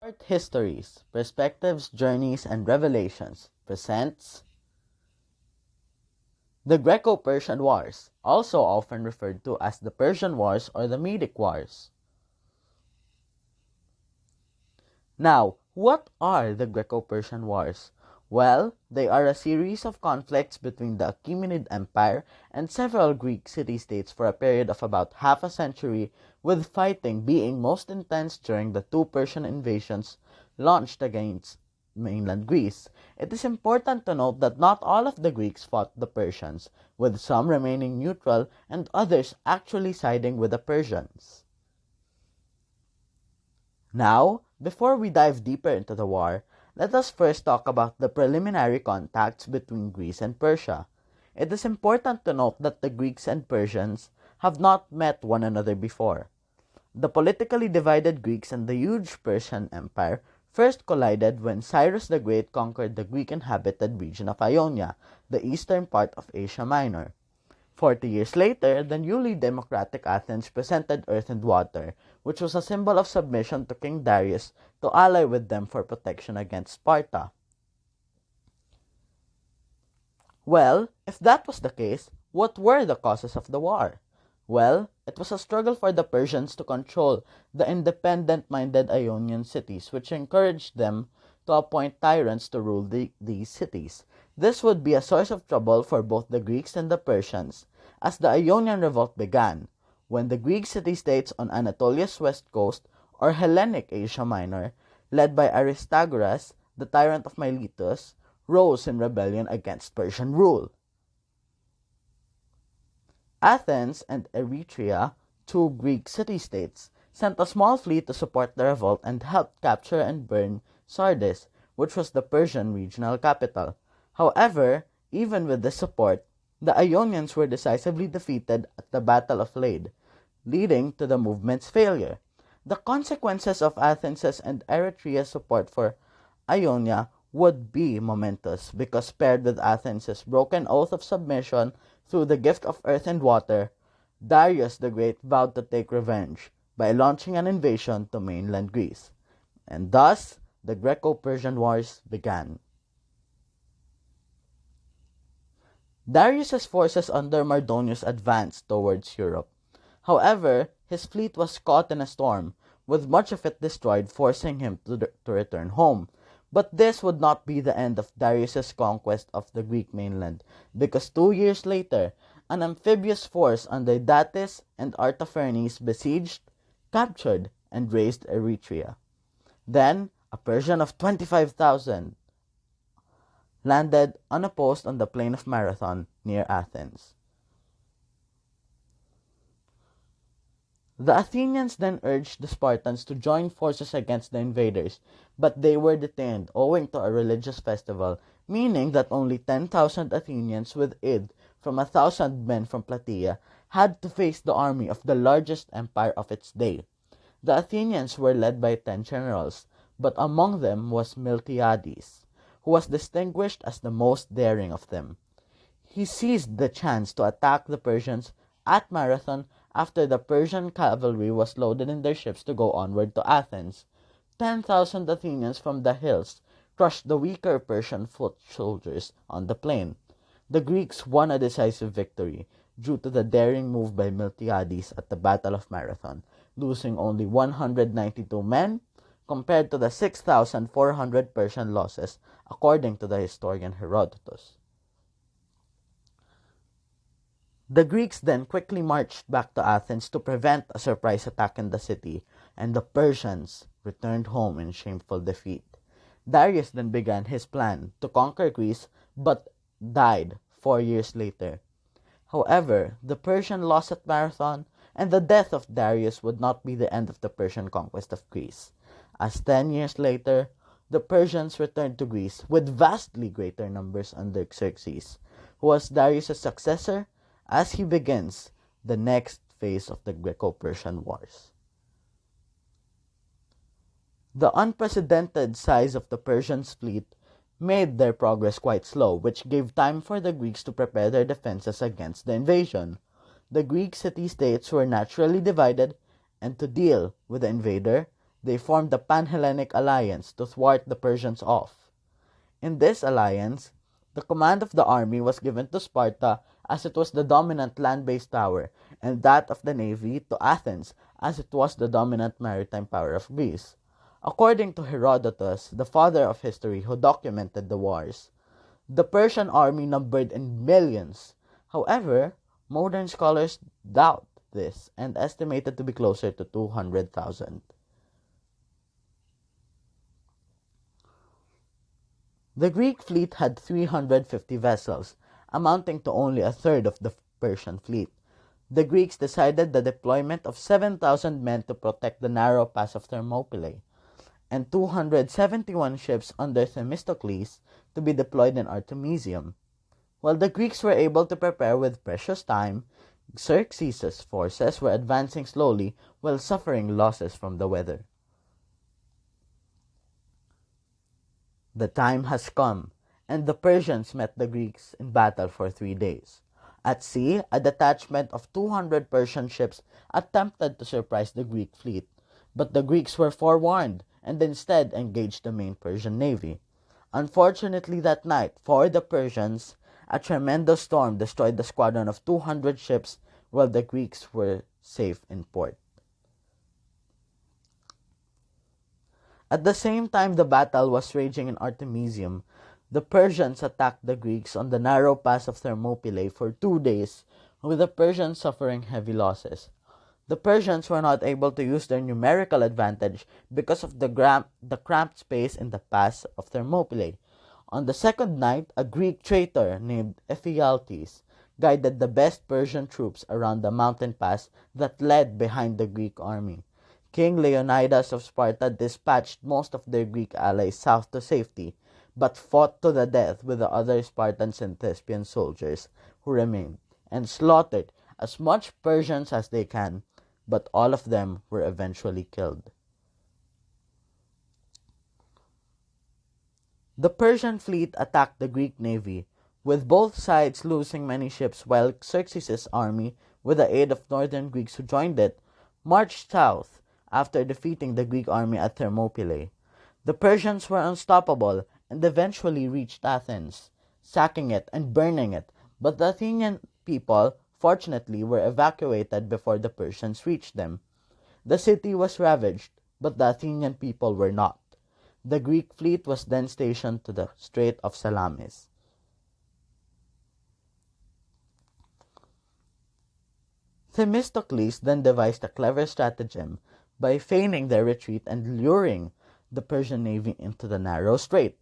Short Histories, Perspectives, Journeys, and Revelations presents the Greco-Persian Wars, also often referred to as the Persian Wars or the Medic Wars. Now, what are the Greco-Persian Wars? Well, they are a series of conflicts between the Achaemenid Empire and several Greek city-states for a period of about half a century, with fighting being most intense during the two Persian invasions launched against mainland Greece. It is important to note that not all of the Greeks fought the Persians, with some remaining neutral and others actually siding with the Persians. Now, before we dive deeper into the war, let us first talk about the preliminary contacts between Greece and Persia. It is important to note that the Greeks and Persians have not met one another before. The politically divided Greeks and the huge Persian Empire first collided when Cyrus the Great conquered the Greek-inhabited region of Ionia, the eastern part of Asia Minor. 40 years later, the newly democratic Athens presented earth and water, which was a symbol of submission to King Darius to ally with them for protection against Sparta. Well, if that was the case, what were the causes of the war? Well, it was a struggle for the Persians to control the independent-minded Ionian cities, which encouraged them to appoint tyrants to rule these cities. This would be a source of trouble for both the Greeks and the Persians, as the Ionian Revolt began, when the Greek city-states on Anatolia's west coast, or Hellenic Asia Minor, led by Aristagoras, the tyrant of Miletus, rose in rebellion against Persian rule. Athens and Eretria, two Greek city-states, sent a small fleet to support the revolt and helped capture and burn Sardis, which was the Persian regional capital. However, even with this support, the Ionians were decisively defeated at the Battle of Lade, leading to the movement's failure. The consequences of Athens' and Eretria's support for Ionia would be momentous, because paired with Athens' broken oath of submission through the gift of earth and water, Darius the Great vowed to take revenge by launching an invasion to mainland Greece. And thus, the Greco-Persian Wars began. Darius's forces under Mardonius advanced towards Europe. However, his fleet was caught in a storm, with much of it destroyed, forcing him to return home. But this would not be the end of Darius's conquest of the Greek mainland, because 2 years later, an amphibious force under Datis and Artaphernes besieged, captured, and razed Eretria. Then, a Persian of 25,000 landed unopposed on the plain of Marathon near Athens. The Athenians then urged the Spartans to join forces against the invaders, but they were detained owing to a religious festival, meaning that only 10,000 Athenians with aid from 1,000 men from Plataea had to face the army of the largest empire of its day. The Athenians were led by 10 generals, but among them was Miltiades, who was distinguished as the most daring of them. He seized the chance to attack the Persians at Marathon after the Persian cavalry was loaded in their ships to go onward to Athens. 10,000 Athenians from the hills crushed the weaker Persian foot soldiers on the plain. The Greeks won a decisive victory due to the daring move by Miltiades at the Battle of Marathon, losing only 192 men compared to the 6,400 Persian losses, according to the historian Herodotus. The Greeks then quickly marched back to Athens to prevent a surprise attack in the city, and the Persians returned home in shameful defeat. Darius then began his plan to conquer Greece, but died 4 years later. However, the Persian loss at Marathon and the death of Darius would not be the end of the Persian conquest of Greece, as 10 years later, the Persians returned to Greece with vastly greater numbers under Xerxes, who was Darius' successor, as he begins the next phase of the Greco-Persian Wars. The unprecedented size of the Persians' fleet made their progress quite slow, which gave time for the Greeks to prepare their defenses against the invasion. The Greek city-states were naturally divided, and to deal with the invader, they formed the Pan-Hellenic Alliance to thwart the Persians off. In this alliance, the command of the army was given to Sparta as it was the dominant land-based power, and that of the navy to Athens as it was the dominant maritime power of Greece. According to Herodotus, the father of history who documented the wars, the Persian army numbered in millions. However, modern scholars doubt this and estimate it to be closer to 200,000. The Greek fleet had 350 vessels, amounting to only a third of the Persian fleet. The Greeks decided the deployment of 7,000 men to protect the narrow pass of Thermopylae, and 271 ships under Themistocles to be deployed in Artemisium. While the Greeks were able to prepare with precious time, Xerxes' forces were advancing slowly while suffering losses from the weather. The time has come, and the Persians met the Greeks in battle for 3 days. At sea, a detachment of 200 Persian ships attempted to surprise the Greek fleet, but the Greeks were forewarned and instead engaged the main Persian navy. Unfortunately that night, for the Persians, a tremendous storm destroyed the squadron of 200 ships while the Greeks were safe in port. At the same time the battle was raging in Artemisium, the Persians attacked the Greeks on the narrow pass of Thermopylae for 2 days, with the Persians suffering heavy losses. The Persians were not able to use their numerical advantage because of the cramped space in the pass of Thermopylae. On the second night, a Greek traitor named Ephialtes guided the best Persian troops around the mountain pass that led behind the Greek army. King Leonidas of Sparta dispatched most of their Greek allies south to safety, but fought to the death with the other Spartans and Thespian soldiers who remained, and slaughtered as much Persians as they can, but all of them were eventually killed. The Persian fleet attacked the Greek navy, with both sides losing many ships, while Xerxes' army, with the aid of northern Greeks who joined it, marched south after defeating the Greek army at Thermopylae. The Persians were unstoppable and eventually reached Athens, sacking it and burning it, but the Athenian people, fortunately, were evacuated before the Persians reached them. The city was ravaged, but the Athenian people were not. The Greek fleet was then stationed to the Strait of Salamis. Themistocles then devised a clever stratagem by feigning their retreat and luring the Persian navy into the narrow strait.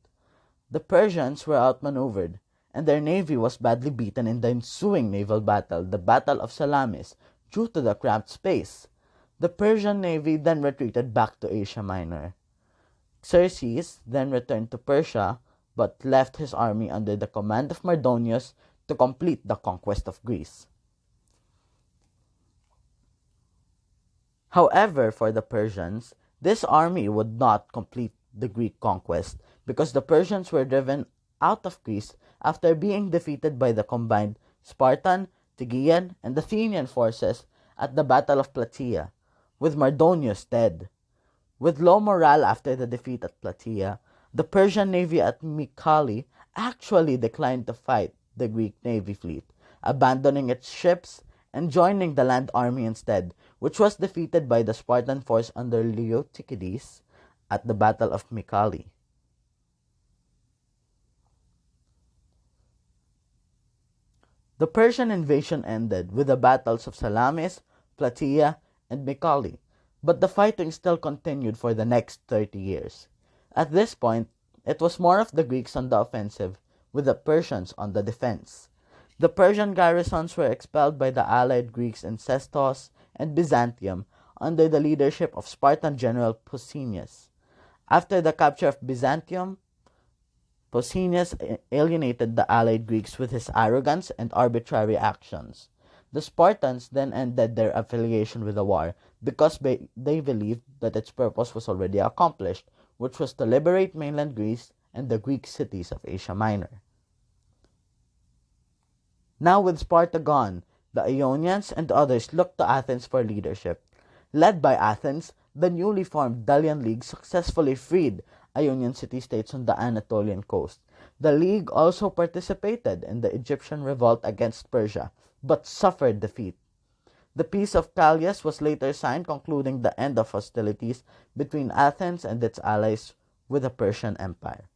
The Persians were outmaneuvered, and their navy was badly beaten in the ensuing naval battle, the Battle of Salamis, due to the cramped space. The Persian navy then retreated back to Asia Minor. Xerxes then returned to Persia, but left his army under the command of Mardonius to complete the conquest of Greece. However, for the Persians, this army would not complete the Greek conquest because the Persians were driven out of Greece after being defeated by the combined Spartan, Tegean, and Athenian forces at the Battle of Plataea, with Mardonius dead. With low morale after the defeat at Plataea, the Persian navy at Mycale actually declined to fight the Greek navy fleet, abandoning its ships and joining the land army instead, which was defeated by the Spartan force under Leotychides at the Battle of Mycale. The Persian invasion ended with the battles of Salamis, Plataea, and Mycale, but the fighting still continued for the next 30 years. At this point, it was more of the Greeks on the offensive, with the Persians on the defense. The Persian garrisons were expelled by the allied Greeks in Sestos and Byzantium under the leadership of Spartan general Pausanias. After the capture of Byzantium, Pausanias alienated the allied Greeks with his arrogance and arbitrary actions. The Spartans then ended their affiliation with the war because they believed that its purpose was already accomplished, which was to liberate mainland Greece and the Greek cities of Asia Minor. Now with Sparta gone, the Ionians and others looked to Athens for leadership. Led by Athens, the newly formed Delian League successfully freed Ionian city-states on the Anatolian coast. The League also participated in the Egyptian revolt against Persia, but suffered defeat. The Peace of Callias was later signed, concluding the end of hostilities between Athens and its allies with the Persian Empire.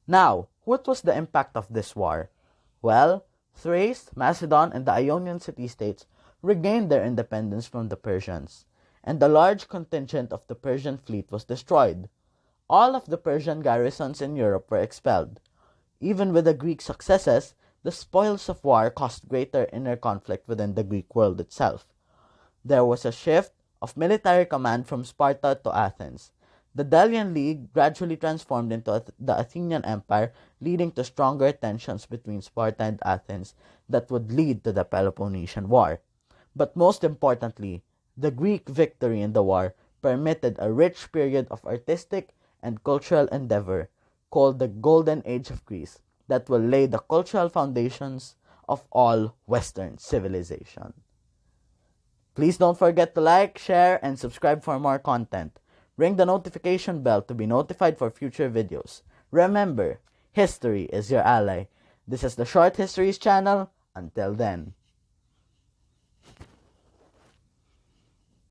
Now, what was the impact of this war? Well, Thrace, Macedon, and the Ionian city-states regained their independence from the Persians, and a large contingent of the Persian fleet was destroyed. All of the Persian garrisons in Europe were expelled. Even with the Greek successes, the spoils of war caused greater inner conflict within the Greek world itself. There was a shift of military command from Sparta to Athens. The Delian League gradually transformed into the Athenian Empire, leading to stronger tensions between Sparta and Athens that would lead to the Peloponnesian War. But most importantly, the Greek victory in the war permitted a rich period of artistic and cultural endeavor called the Golden Age of Greece that will lay the cultural foundations of all Western civilization. Please don't forget to like, share, and subscribe for more content. Ring the notification bell to be notified for future videos. Remember, history is your ally. This is the Short Histories channel. Until then.